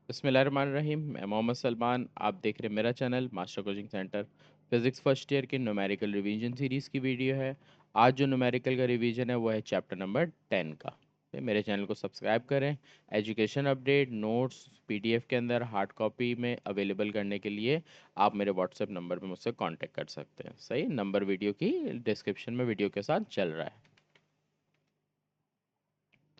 बिस्मिल्लाहिर्रहमानिर्रहीम। मैं मोहम्मद सलमान, आप देख रहे हैं मेरा channel master coaching centre. Physics first year की न्यूमेरिकल रिवीजन सीरीज़ की वीडियो है। आज जो न्यूमेरिकल का रिवीजन है वो है चैप्टर नंबर 10 का। तो मेरे चैनल को सब्सक्राइब करें। एजुकेशन अपडेट नोट्स पीडीएफ के अंदर हार्ड कॉपी में अवेलेबल करने के लिए आप मेरे व्हाट्सएप नंबर पर मुझसे कॉन्टेक्ट कर सकते हैं। सही नंबर वीडियो की डिस्क्रिप्शन में वीडियो के साथ चल रहा है।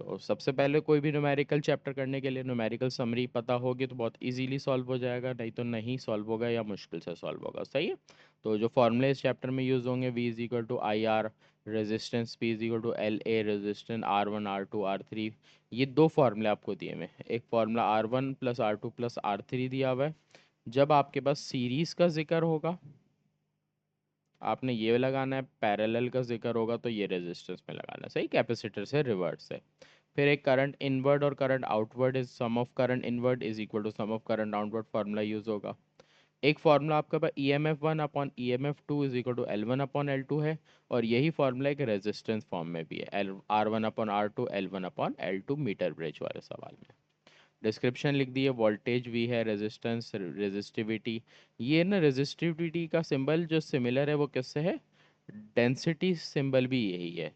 तो सबसे पहले कोई भी न्यूमेरिकल चैप्टर करने के लिए न्यूमेरिकल समरी पता होगी तो बहुत इजीली सॉल्व हो जाएगा, नहीं तो नहीं सॉल्व होगा या मुश्किल से सॉल्व होगा। सही है। तो जो फॉर्मूले इस चैप्टर में यूज़ होंगे, V is equal to I R resistance, P is equal to L A resistance, R1 R2 R3। ये दो फार्मूले आपको दिए हुए हैं। एक formula R1 plus R2 plus R3 दिया हुआ है। जब आपके पास सीरीज़ का जिक्र होगा आपने ये लगाना है, पैरेलल का जिक्र होगा तो ये रेजिस्टेंस में लगाना है। सही, कैपेसिटर से रिवर्स है। फिर एक करंट इनवर्ड और current outward is sum of current inward is equal to sum of current outward formula use होगा। एक फार्मूला आपके पास EMF1/EMF2 is equal to L1/L2 है। और यही फार्मूला एक रेजिस्टेंस फॉर्म में भी है, R1/R2 L1/L2 मीटर ब्रिज वाले सवाल में। डिस्क्रिप्शन लिख दिए, वोल्टेज V है, रेजिस्टेंस रेजिस्टिविटी। ये ना रेजिस्टिविटी का सिंबल जो सिमिलर है वो किससे है, डेंसिटी सिंबल भी यही है।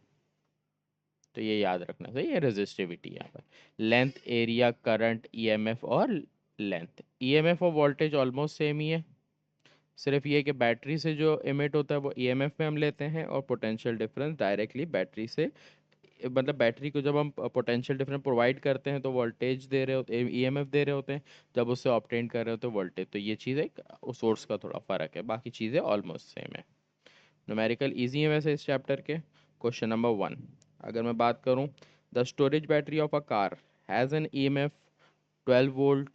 तो ये याद रखना। सही है, रेजिस्टिविटी यहाँ पर। लेंथ, एरिया, करंट, ईएमएफ और लेंथ। ईएमएफ और वोल्टेज ऑलमोस्ट सेम ही है। सिर्फ ये कि बैटरी से जो इमिट होता है वो ईएमएफ में हम लेते हैं और पोटेंशियल डिफरेंस डायरेक्टली बैटरी से, मतलब बैटरी को जब हम पोटेंशियल डिफरेंस प्रोवाइड करते हैं तो वोल्टेज दे रहे होते, ईएमएफ दे रहे होते हैं। जब उससे ऑब्टेन कर रहे होते हैं वोल्टेज। तो ये चीज़ एक सोर्स का थोड़ा फ़र्क है, बाकी चीज़ें ऑलमोस्ट सेम है। न्यूमेरिकल इजी है वैसे इस चैप्टर के। क्वेश्चन नंबर 1, अगर मैं बात करूं, the storage battery of a car has an EMF 12 volt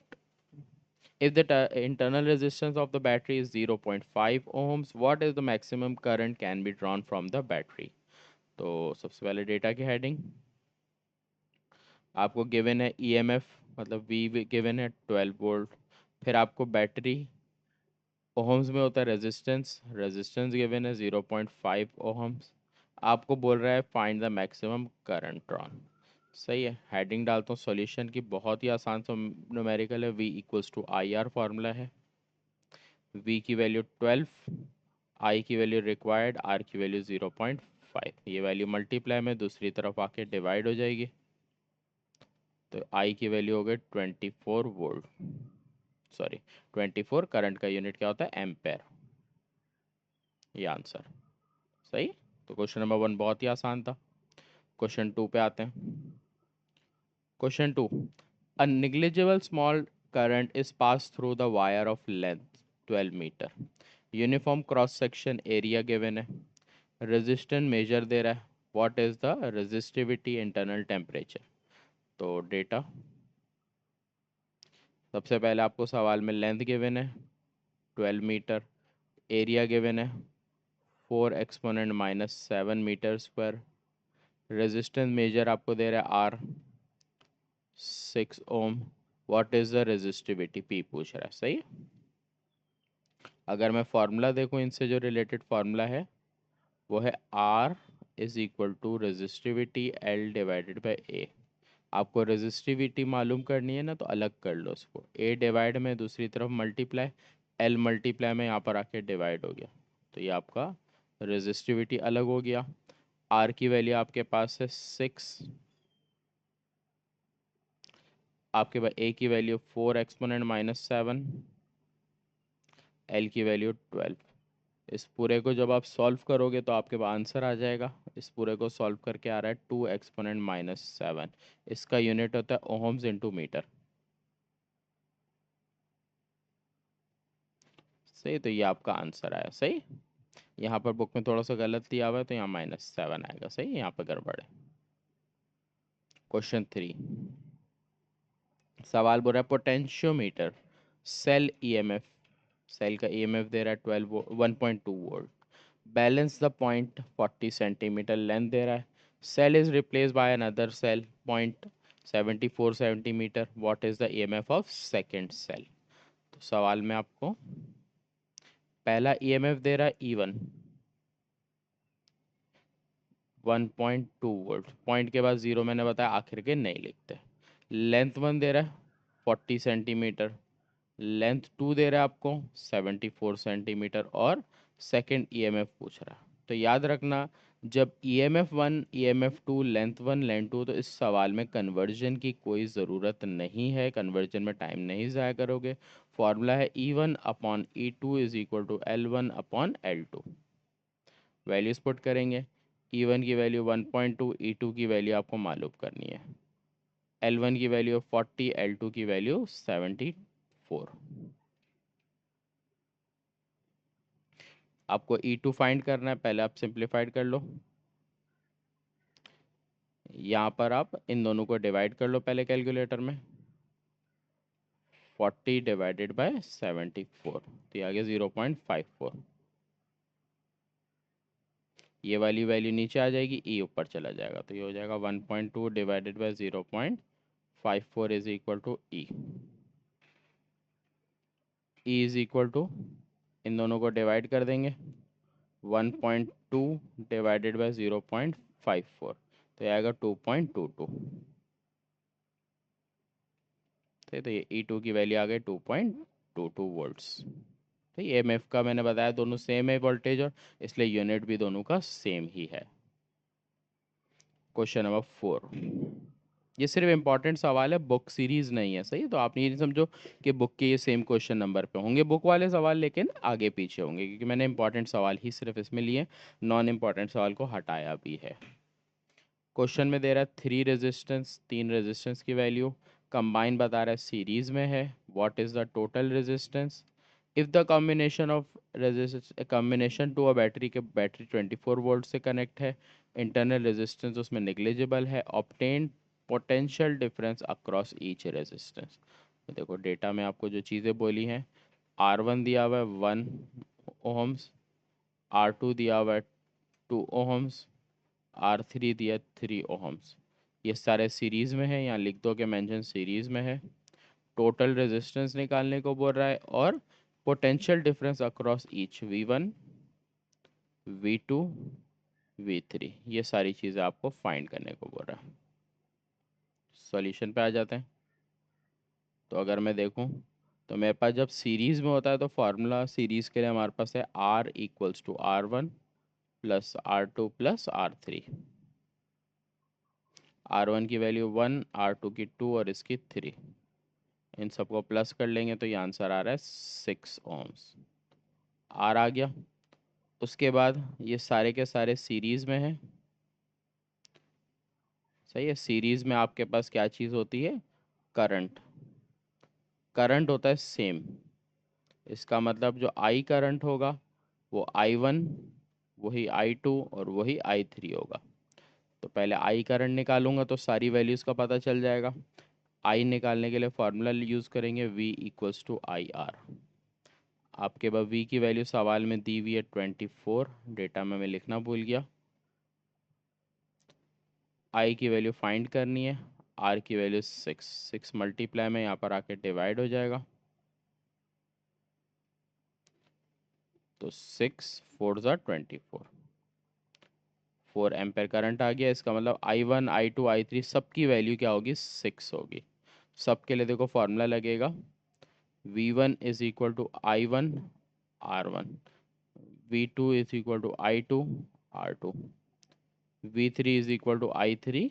if the internal resistance of the battery is 0.5 ohms, what is the maximum current can be drawn from the battery? तो सबसे पहले data की heading आपको given है, EMF मतलब V given है 12 volt. फिर आपको बैटरी ओहम्स में होता है, रेजिस्टेंस रेजिस्टेंस गिवन है 0.5 ओहम्स। आपको बोल रहा है find the maximum current drawn. सही है, हेडिंग डालता हूँ सॉल्यूशन की। बहुत ही आसान सा न्यूमेरिकल है। V equals to I R formula है। V की वैल्यू 12, I की वैल्यू रिक्वायर्ड, R की वैल्यू 0.5। ये वैल्यू मल्टीप्लाई में दूसरी तरफ आके डिवाइड हो जाएगी। तो I की वैल्यू हो गई 24 वोल्ट, सॉरी 24। करंट का यूनिट क्या होता है, एम्पेयर। ये आंसर। सही। तो क्वेश्चन नंबर 1 बहुत ही आसान था। क्वेश्चन 2 पे आते हैं। Question 2, a negligible small current is passed through the wire of length 12 metre. Uniform cross section area given है। रेजिस्टेंस मेजर दे रहा है। What is the resistivity internal temperature? तो डेटा, सबसे पहले आपको सवाल में लेंथ गिवन है 12 मीटर, एरिया गिवन है 4 exponent -7 metre square. Resistance measure आपको दे रहा है R 6 ohm. What is the resistivity, P पूछ रहा है। सही है? अगर मैं फार्मूला देखूं, इनसे जो रिलेटेड फार्मूला है वो है R is equal to resistivity L divided by A. आपको रेजिस्टिविटी मालूम करनी है ना, तो अलग कर लो उसको, ए डिवाइड में दूसरी तरफ मल्टीप्लाई, एल मल्टीप्लाई में यहाँ पर आके डिवाइड हो गया। तो ये आपका रेजिस्टिविटी अलग हो गया। आर की वैल्यू आपके पास है 6, आपके पास ए की वैल्यू 4 एक्सपोनेंट -7, एल की वैल्यू 12। इस पूरे को जब आप सॉल्व करोगे तो आपके पास आंसर आ जाएगा। इस पूरे को सॉल्व करके आ रहा है 2 एक्सपोनेंट -7। इसका यूनिट होता है ओहम्स इंटू मीटर। सही, तो ये आपका आंसर आया। सही। यहाँ पर बुक में थोड़ा सा गलत दिया हुआ है तो यहाँ -7 आएगा। सही, यहाँ पर गड़बड़ है। क्वेश्चन 3, सवाल बोल रहा है पोटेंशियोमीटर सेल ईएमएफ, सेल का ईएमएफ दे रहा है 1.2 volt, balance the point 40 centimetre length दे रहा है। Cell is replace by another cell point 74 centimetre. What is the EMF of second cell? तो सवाल में आपको पहला ईएमएफ दे रहा है E1 1.2 वोल्ट, पॉइंट के बाद जीरो मैंने बताया आखिर के नहीं लिखते। लेंथ 1 दे रहा है 40 सेंटीमीटर, लेंथ 2 दे रहा है आपको 74 सेंटीमीटर, और सेकंड ईएमएफ पूछ रहा है। तो याद रखना, जब ईएमएफ 1, ईएमएफ 2, लेंथ 1, लेंथ 2, तो इस सवाल में कन्वर्जन की कोई ज़रूरत नहीं है, कन्वर्जन में टाइम नहीं ज़ाया करोगे। फॉर्मूला है E1 upon E2 is equal to L1 upon L2। Values put करेंगे, E1 की वैल्यू 1.2, E2 की वैल्यू आपको मालूम करनी है, L1 की वैल्यू 40, L2 की वैल्यू 74। आपको E2 फाइंड करना है, पहले आप सिंप्लीफाइड कर लो। यहाँ पर आप इन दोनों को डिवाइड कर लो पहले कैलकुलेटर में, 40 डिवाइडेड बाय 74, तो ये आ गया 0.54। ये वाली वैल्यू नीचे आ जाएगी, ई ऊपर चला जाएगा, तो ये हो जाएगा 1.2 divided by 0.54 is equal to E. E is equal to, इन दोनों को डिवाइड कर देंगे, 1.2 डिवाइडेड बाय 0.54, तो ये आएगा 2.22। तो ये E2 की वैल्यू आ गई 2.22 वोल्ट्स। तो ये EMF का मैंने बताया दोनों सेम है वोल्टेज, और इसलिए यूनिट भी दोनों का सेम ही है। क्वेश्चन नंबर 4, ये सिर्फ इंपॉर्टेंट सवाल है, बुक सीरीज नहीं है, सही। तो आप ये नहीं समझो कि बुक के ये सेम क्वेश्चन नंबर पे होंगे बुक वाले सवाल, लेकिन आगे पीछे होंगे, क्योंकि मैंने इंपॉर्टेंट सवाल ही सिर्फ इसमें लिए, नॉन इंपॉर्टेंट सवाल को हटाया भी है। क्वेश्चन में दे रहा है 3 रेजिस्टेंस, 3 रेजिस्टेंस की वैल्यू कंबाइन बता रहा है, सीरीज में है। What is the total resistance if the combination of resistance, combination to a battery के, बैटरी 24 वोल्ट से कनेक्ट है, इंटरनल रेजिस्टेंस उसमें नेग्लिजिबल है, obtain potential difference across each resistance. तो देखो डेटा में आपको जो चीज़ें बोली हैं, R1 दिया हुआ है 1 ओहम्स, R2 दिया हुआ है 2 ओहम्स, R3 दिया 3 ओहम्स। ये सारे सीरीज में है, यहाँ लिख दो कि मेंशन सीरीज में है। टोटल रेजिस्टेंस निकालने को बोल रहा है, और potential difference across each V1, V2, V3, ये सारी चीज़ें आपको फाइंड करने को बोल रहा है। सॉल्यूशन पे आ जाते हैं। तो अगर मैं देखूं, तो मेरे पास जब सीरीज में होता है तो फार्मूला सीरीज के लिए हमारे पास है R equals to R1 plus R2 plus R3। R1 की वैल्यू 1, R2 की 2 और इसकी 3, इन सबको प्लस कर लेंगे तो ये आंसर आ रहा है 6 ओम्स। आर आ गया। उसके बाद ये सारे के सारे सीरीज में है, सही है। सीरीज में आपके पास क्या चीज़ होती है, करंट। करंट होता है सेम, इसका मतलब जो आई करंट होगा वो I1, वही I2 और वही I3 होगा। तो पहले आई करंट निकालूंगा तो सारी वैल्यूज़ का पता चल जाएगा। आई निकालने के लिए फार्मूला यूज़ करेंगे V इक्वल्स टू IR। आपके पास V की वैल्यू सवाल में दी हुई है 24, डेटा में मैं लिखना भूल गया। I की वैल्यू फाइंड करनी है, R की वैल्यू 6, 6 मल्टीप्लाई में यहाँ पर आके डिवाइड हो जाएगा, तो 6 4 ज़ा 24, 4 एम्पेयर करंट आ गया। इसका मतलब I1, I2, I3 सबकी वैल्यू क्या होगी, 6 होगी। सबके लिए देखो फार्मूला लगेगा, V1 is equal to I1 R1, V2 is equal to I2 R2, V3 is equal to I3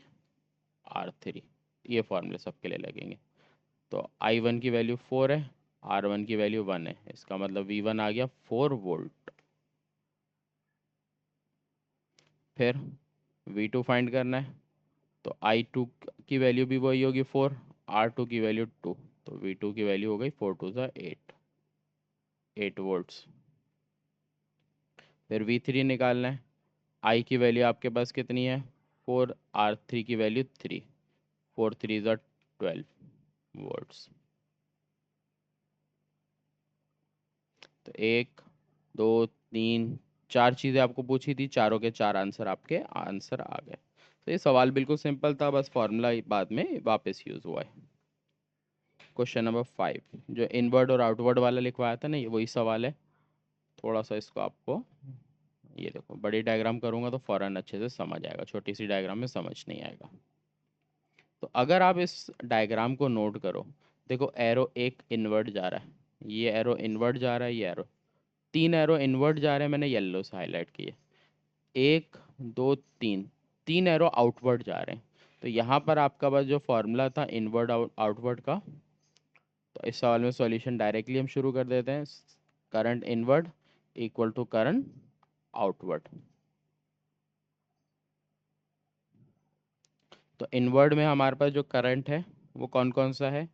R3। ये फार्मूले सबके लिए लगेंगे। तो I1 की वैल्यू 4 है, R1 की वैल्यू 1 है, इसका मतलब V1 आ गया 4 वोल्ट। फिर V2 फाइंड करना है, तो I2 की वैल्यू भी वही होगी 4, R2 की वैल्यू 2, तो V2 की वैल्यू हो गई 4 2 ज़ा 8, 8 वोल्ट्स। फिर V3 निकालना है, I की वैल्यू आपके पास कितनी है 4, R3 की वैल्यू 3, 4 3 ज़ा 12 वोल्ट्स। तो 1 2 3 4 चीज़ें आपको पूछी थी, चारों के चार आंसर आपके आंसर आ गए। तो ये सवाल बिल्कुल सिंपल था, बस फॉर्मूला बाद में वापस यूज़ हुआ है। क्वेश्चन नंबर 5, जो इनवर्ड और आउटवर्ड वाला लिखवाया था ना, ये वही सवाल है। थोड़ा सा इसको आपको, ये देखो बड़ी डायग्राम करूँगा तो फ़ौरन अच्छे से समझ आएगा, छोटी सी डायग्राम में समझ नहीं आएगा। तो अगर आप इस डायग्राम को नोट करो, देखो एरो एक इन्वर्ट जा रहा है, ये एरो इन्वर्ट जा रहा है, ये एरो, तीन एरो इन्वर्ट जा रहे हैं, मैंने येलो से हाईलाइट किए, एक दो तीन, तीन एरो आउटवर्ड जा रहे हैं। तो यहाँ पर आपका बस जो फॉर्मूला था इनवर्ड आउटवर्ड का, तो इस सवाल में सॉल्यूशन डायरेक्टली हम शुरू कर देते हैं। Current inward equal to current outward. तो इनवर्ड में हमारे पास जो करंट है वो कौन कौन सा है,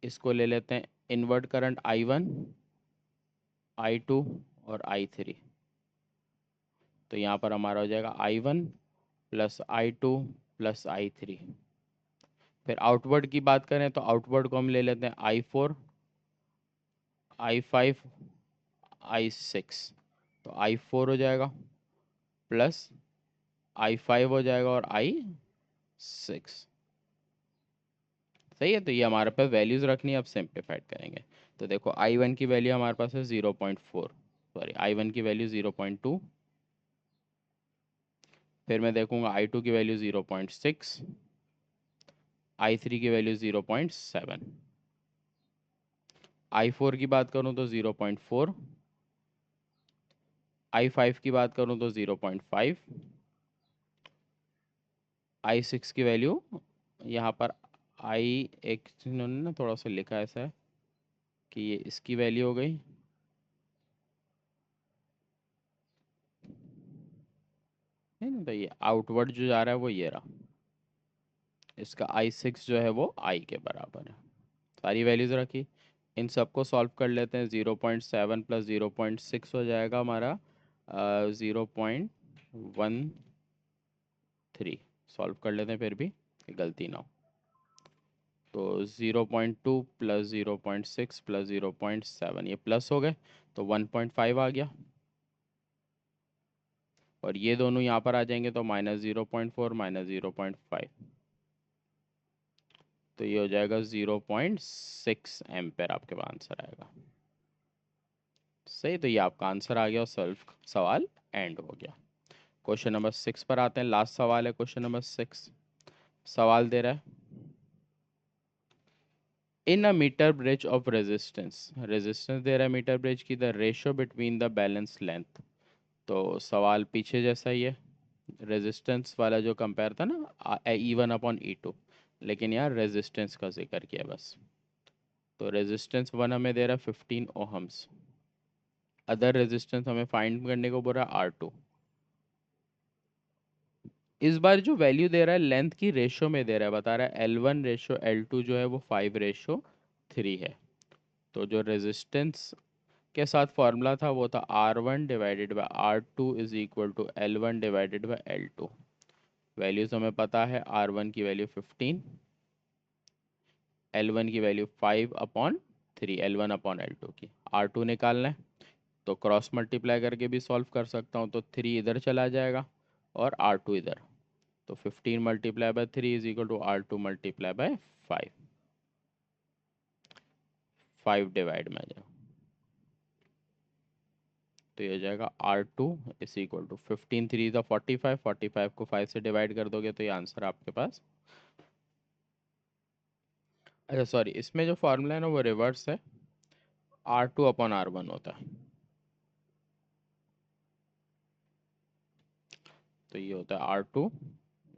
इसको ले लेते हैं। इनवर्ड करंट I1, I2 और I3। तो यहाँ पर हमारा हो जाएगा I1 plus I2 plus I3। फिर आउटवर्ड की बात करें तो आउटवर्ड को हम ले लेते हैं I4, I5, I6। तो I4 हो जाएगा प्लस I5 हो जाएगा और I6। सही है। तो ये हमारे पास वैल्यूज़ रखनी है, अब सिंप्लीफाइड करेंगे। तो देखो I1 की वैल्यू हमारे पास है 0.4, सॉरी I1 की वैल्यू 0.2, फिर मैं देखूंगा I2 की वैल्यू 0.6, I3 की वैल्यू 0.7, I4 की बात करूं तो 0.4, I5 की बात करूं तो 0.5, I6 की वैल्यू यहाँ पर एक इन्होंने ना थोड़ा सा लिखा है ऐसा है कि ये इसकी वैल्यू हो गई, है ना। तो ये आउटवर्ड जो जा रहा है वो ये रहा, इसका I6 जो है वो I के बराबर है। सारी वैल्यूज़ रखी, इन सबको सॉल्व कर लेते हैं। 0.7 प्लस 0.6 हो जाएगा हमारा 0.13। सॉल्व कर लेते हैं फिर भी कि गलती ना हो। तो 0.2 प्लस 0.6 प्लस 0.7, ये प्लस हो गए तो 1.5 आ गया, और ये दोनों यहाँ पर आ जाएंगे तो -0.4 -0.5, तो ये हो जाएगा 0.6 एम्पेयर आपके पास आंसर आएगा। सही, तो ये आपका आंसर आ गया और सवाल एंड हो गया। क्वेश्चन नंबर 6 पर आते हैं, लास्ट सवाल है क्वेश्चन नंबर 6। सवाल दे रहा है in a metre bridge of resistance, resistance दे रहा है मीटर ब्रिज की, the ratio between the balance length. तो सवाल पीछे जैसा ही है, रेजिस्टेंस वाला जो कंपेयर था ना E1/E2, लेकिन यार रेजिस्टेंस का जिक्र किया बस। तो रेजिस्टेंस वन हमें दे रहा है 15 ओहम्स, अदर रेजिस्टेंस हमें फाइंड करने को बोल रहा है R2। इस बार जो वैल्यू दे रहा है लेंथ की रेशो में दे रहा है, बता रहा है L1:L2 जो है वो 5:3 है। तो जो रेजिस्टेंस के साथ फॉर्मूला था वो था R1/R2 is equal to L1/L2। Values हमें पता है, R1 की वैल्यू 15, L1 की वैल्यू 5/3, L1/L2 की। R2 निकालना है तो क्रॉस मल्टीप्लाई करके भी सॉल्व कर सकता हूँ, तो 3 इधर चला जाएगा और R2 इधर। तो 15 multiply by 3 is equal to R2 multiply by 5, 5 divide में आ जाएगा, तो ये हो जाएगा R2 इज इक्वल टू 15, 3 ज़ा 45, 45 को 5 से डिवाइड कर दोगे तो ये आंसर आपके पास। अच्छा सॉरी, इसमें जो फार्मूला है ना वो रिवर्स है, R2/R1 होता है। तो ये होता है R2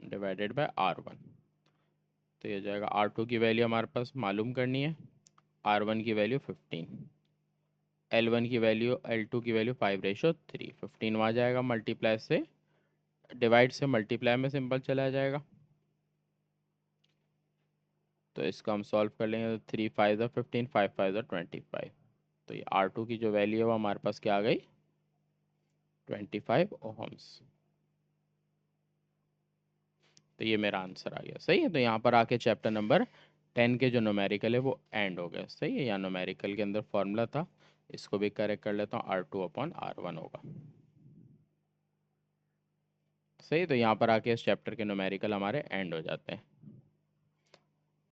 डिवाइडेड बाय R1। तो ये हो जाएगा R2 की वैल्यू हमारे पास मालूम करनी है, R1 की वैल्यू 15, L1 की वैल्यू, L2 की वैल्यू 5:3। 15 वहाँ जाएगा, मल्टीप्लाई से डिवाइड से मल्टीप्लाई में सिंपल चला जाएगा, तो इसको हम सॉल्व कर लेंगे। तो 3 5 ज़ा 15, 5 5 ज़ा 25। तो ये R2 की जो वैल्यू है वो हमारे पास क्या आ गई, 25 ओहम्स। तो ये मेरा आंसर आ गया। सही है। तो यहाँ पर आके चैप्टर नंबर 10 के जो न्यूमेरिकल है वो एंड हो गया। सही है, यहाँ न्यूमेरिकल के अंदर फॉर्मूला था, इसको भी करेक्ट कर लेता हूँ, R2/R1 होगा। सही, तो यहाँ पर आके इस चैप्टर के न्यूमेरिकल हमारे एंड हो जाते हैं।